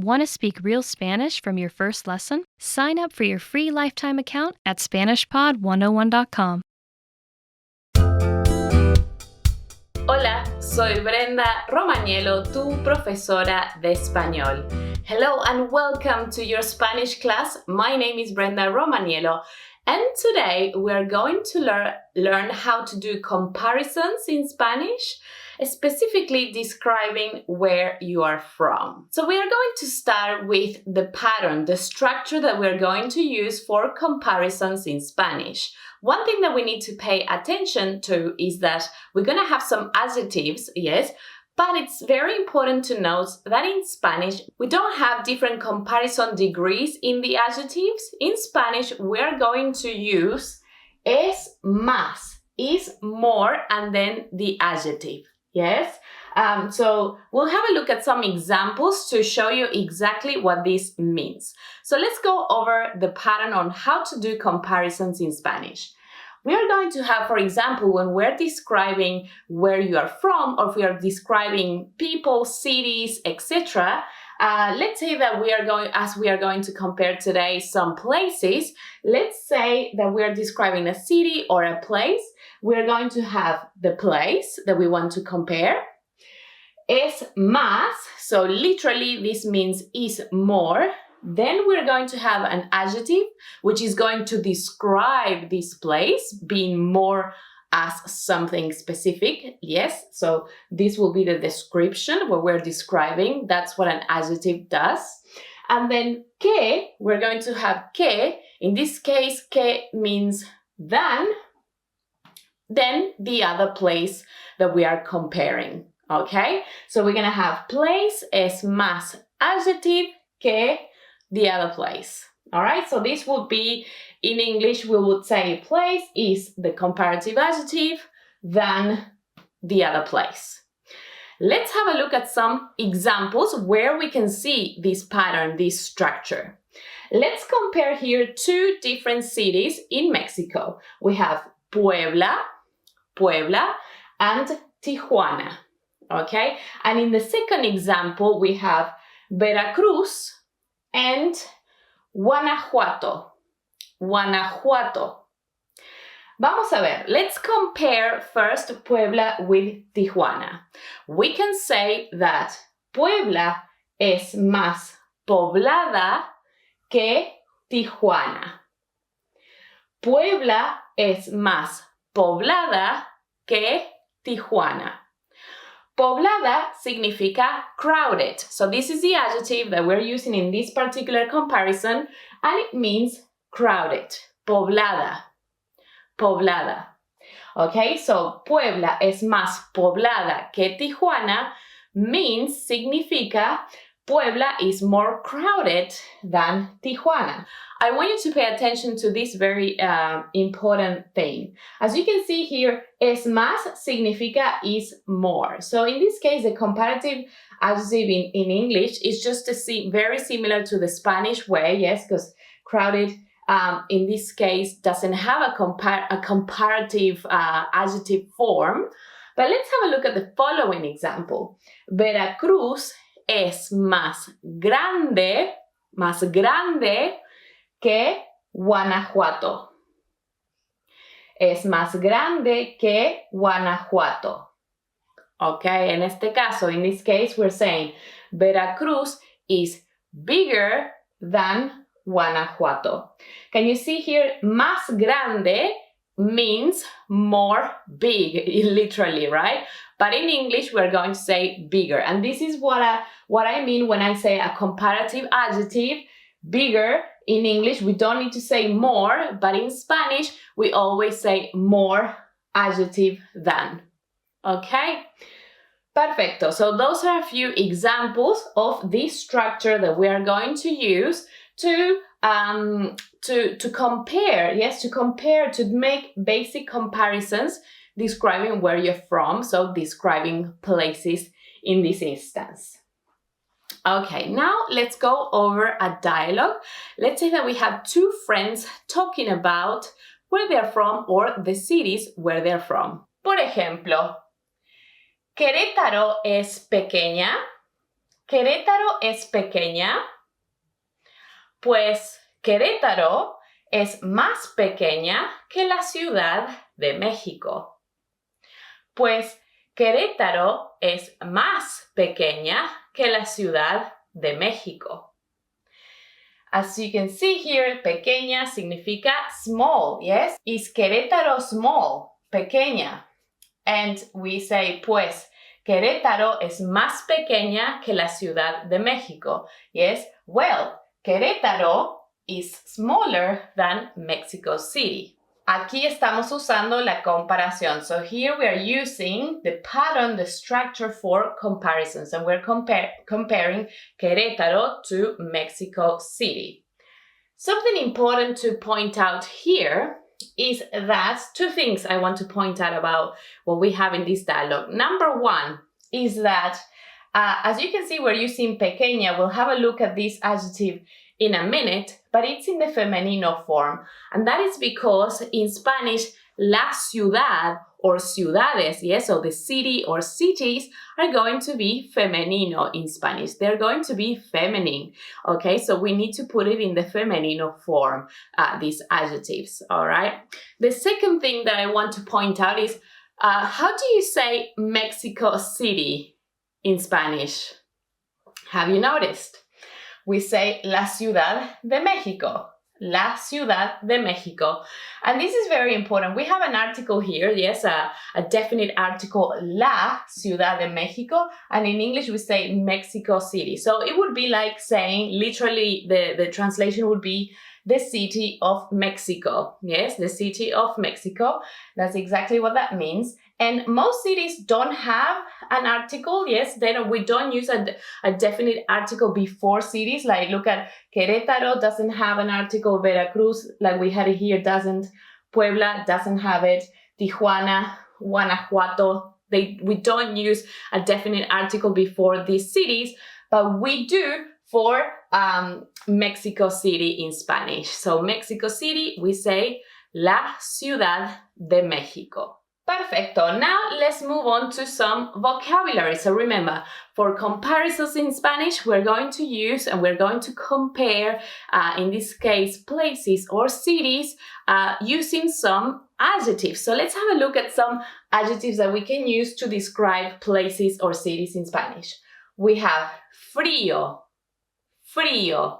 Want to speak real Spanish from your first lesson? Sign up for your free lifetime account at SpanishPod101.com. Hola, soy Brenda Romaniello, tu profesora de español. Hello and welcome to your Spanish class. My name is Brenda Romaniello, and today we are going to learn how to do comparisons in Spanish, specifically describing where you are from. So we are going to start with the pattern, the structure that we're going to use for comparisons in Spanish. One thing that we need to pay attention to is that we're going to have some adjectives, yes, but it's very important to note that in Spanish, we don't have different comparison degrees in the adjectives. In Spanish, we're going to use es más, is more, and then the adjective, yes? So we'll have a look at some examples to show you exactly what this means. So let's go over the pattern on how to do comparisons in Spanish. We are going to have, for example, when we're describing where you are from, or if we are describing people, cities, etc., let's say that we are going to compare today some places. Let's say that we are describing a city or a place. We're going to have the place that we want to compare. Es más, so literally this means is more. Then we're going to have an adjective, which is going to describe this place, being more as something specific. Yes, so this will be the description where we're describing. That's what an adjective does. And then que, we're going to have que. In this case, que means than, then the other place that we are comparing. Okay, so we're going to have place es más adjective que the other place. All right, so this would be, in English, we would say place is the comparative adjective than the other place. Let's have a look at some examples where we can see this pattern, this structure. Let's compare here two different cities in Mexico. We have Puebla, and Tijuana. Okay, and in the second example, we have Veracruz and Guanajuato. Vamos a ver, let's compare first Puebla with Tijuana. We can say that Puebla es más poblada que Tijuana. Puebla es más poblada que Tijuana. Poblada significa crowded. So this is the adjective that we're using in this particular comparison, and it means crowded. Poblada. Okay, so Puebla es más poblada que Tijuana significa Puebla is more crowded than Tijuana. I want you to pay attention to this very important thing. As you can see here, es más significa is more. So in this case, the comparative adjective in English is just very similar to the Spanish way, yes, because crowded in this case doesn't have a comparative adjective form. But let's have a look at the following example. Veracruz es más grande que Guanajuato. Es más grande que Guanajuato. Okay, en este caso, in this case, we're saying Veracruz is bigger than Guanajuato. Can you see here? Más grande means more big, literally, right? But in English, we're going to say bigger. And this is what I mean when I say a comparative adjective, bigger. In English, we don't need to say more, but in Spanish, we always say more adjective than. Okay? Perfecto. So those are a few examples of this structure that we are going to use to compare, yes, to make basic comparisons describing where you're from, so describing places in this instance. Okay, now let's go over a dialogue. Let's say that we have two friends talking about where they're from or the cities where they're from. Por ejemplo, Querétaro es pequeña. ¿Querétaro es pequeña? Pues Querétaro es más pequeña que la Ciudad de México. Pues Querétaro es más pequeña que la Ciudad de México. As you can see here, pequeña significa small, yes? Is Querétaro small? Pequeña. And we say, pues, Querétaro es más pequeña que la Ciudad de México. Yes? Well, Querétaro is smaller than Mexico City. Aquí estamos usando la comparación. So here we are using the pattern, the structure for comparisons, and we're comparing Querétaro to Mexico City. Something important to point out here is that two things I want to point out about what we have in this dialogue. Number one is that, as you can see, we're using pequeña. We'll have a look at this adjective in a minute, but it's in the femenino form. And that is because in Spanish, la ciudad or ciudades, yes, so the city or cities are going to be femenino in Spanish. They're going to be feminine, okay? So we need to put it in the femenino form, these adjectives, all right? The second thing that I want to point out is, how do you say Mexico City in Spanish? Have you noticed? We say la Ciudad de México. La Ciudad de México. And this is very important. We have an article here, yes, a definite article, la Ciudad de México. And in English, we say Mexico City. So it would be like saying, literally, the translation would be the city of Mexico. Yes, the city of Mexico. That's exactly what that means. And most cities don't have an article. Yes, we don't use a definite article before cities. Like, look at Querétaro doesn't have an article. Veracruz, like we had it here, doesn't. Puebla doesn't have it. Tijuana, Guanajuato, we don't use a definite article before these cities, but we do for Mexico City in Spanish. So Mexico City, we say la Ciudad de México. Perfecto. Now let's move on to some vocabulary. So remember, for comparisons in Spanish, we're going to use and we're going to compare, in this case, places or cities using some adjectives. So let's have a look at some adjectives that we can use to describe places or cities in Spanish. We have frío. Frío.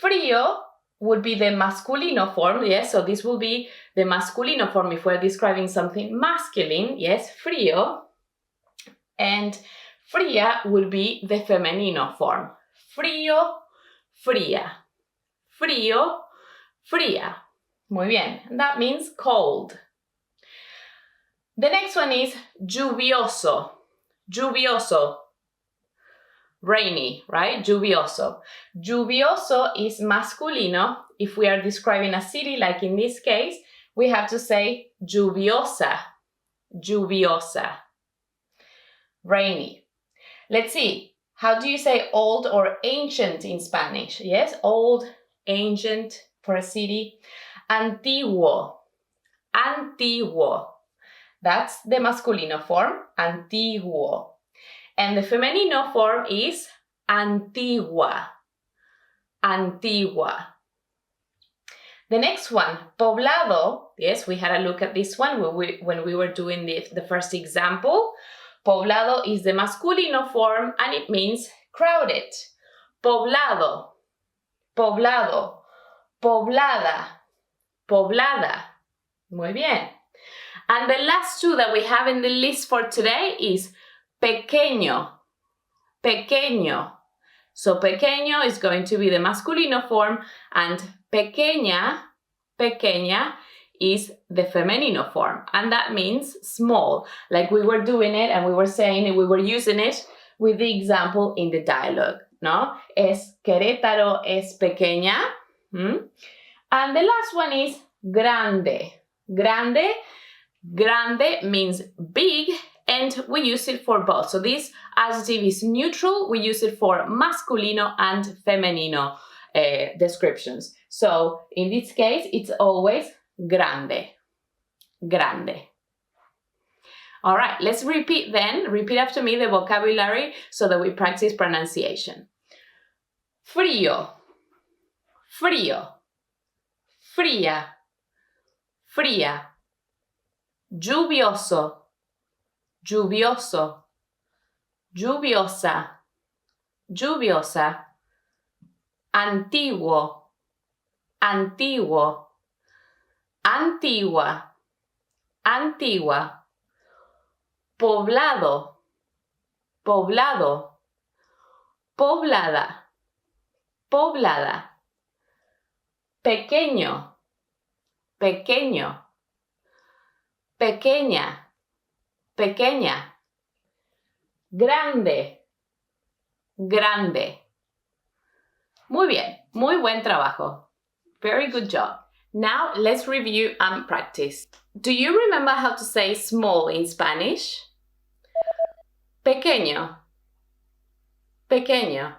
Frío would be the masculino form, yes, so this will be the masculino form if we're describing something masculine, yes, frío. And fría would be the femenino form. Frío, fría. Frío, fría. Muy bien, that means cold. The next one is lluvioso. Lluvioso. Rainy, right? Lluvioso. Lluvioso is masculino. If we are describing a city, like in this case, we have to say lluviosa. Lluviosa. Rainy. Let's see. How do you say old or ancient in Spanish? Yes, old, ancient for a city. Antiguo. Antiguo. That's the masculino form. Antiguo. And the femenino form is antigua. Antigua. The next one, poblado. Yes, we had a look at this one when we were doing the first example. Poblado is the masculino form and it means crowded. Poblado. Poblado. Poblada. Poblada. Muy bien. And the last two that we have in the list for today is pequeño. Pequeño. So pequeño is going to be the masculino form and pequeña, pequeña is the femenino form. And that means small. Like we were doing it and we were saying it, we were using it with the example in the dialogue, no? Querétaro es pequeña. And the last one is grande. Grande. Grande means big. And we use it for both. So this adjective is neutral. We use it for masculino and femenino descriptions. So in this case, it's always grande. Grande. All right, let's repeat then. Repeat after me the vocabulary so that we practice pronunciation. Frío, frío, fría, fría. Lluvioso, lluvioso, lluviosa, lluviosa. Antiguo, antiguo, antigua, antigua. Poblado, poblado, poblada, poblada. Pequeño, pequeño, pequeña, pequeña. Grande, grande. Muy bien, muy buen trabajo. Very good job. Now let's review and practice. Do you remember how to say small in Spanish? Pequeño, pequeño.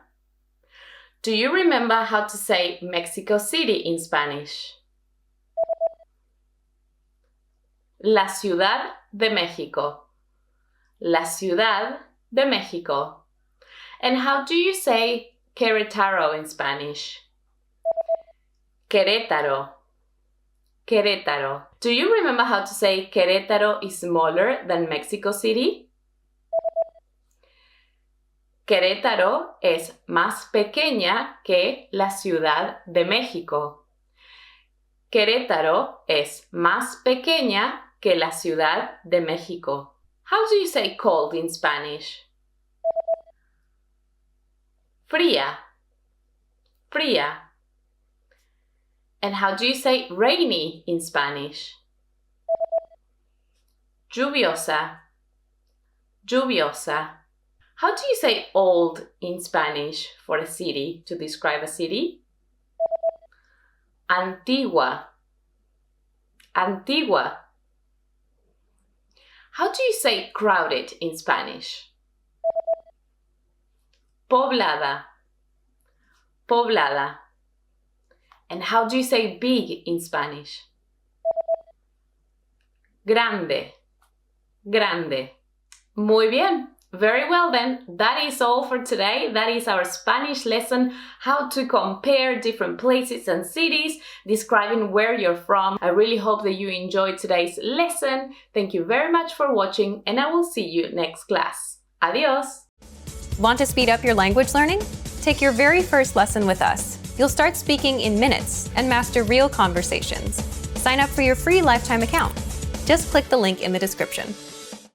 Do you remember how to say Mexico City in Spanish? La Ciudad de México. La Ciudad de México. And how do you say Querétaro in Spanish? Querétaro. Querétaro. Do you remember how to say Querétaro is smaller than Mexico City? Querétaro es más pequeña que la Ciudad de México. Querétaro es más pequeña que la Ciudad de México. How do you say cold in Spanish? Fría. Fría. And how do you say rainy in Spanish? Lluviosa. Lluviosa. How do you say old in Spanish for a city, to describe a city? Antigua. Antigua. How do you say crowded in Spanish? Poblada. Poblada. And how do you say big in Spanish? Grande. Grande. Muy bien. Very well then. That is all for today. That is our Spanish lesson, how to compare different places and cities, describing where you're from. I really hope that you enjoyed today's lesson. Thank you very much for watching, and I will see you next class. Adios! Want to speed up your language learning? Take your very first lesson with us. You'll start speaking in minutes and master real conversations. Sign up for your free lifetime account. Just click the link in the description.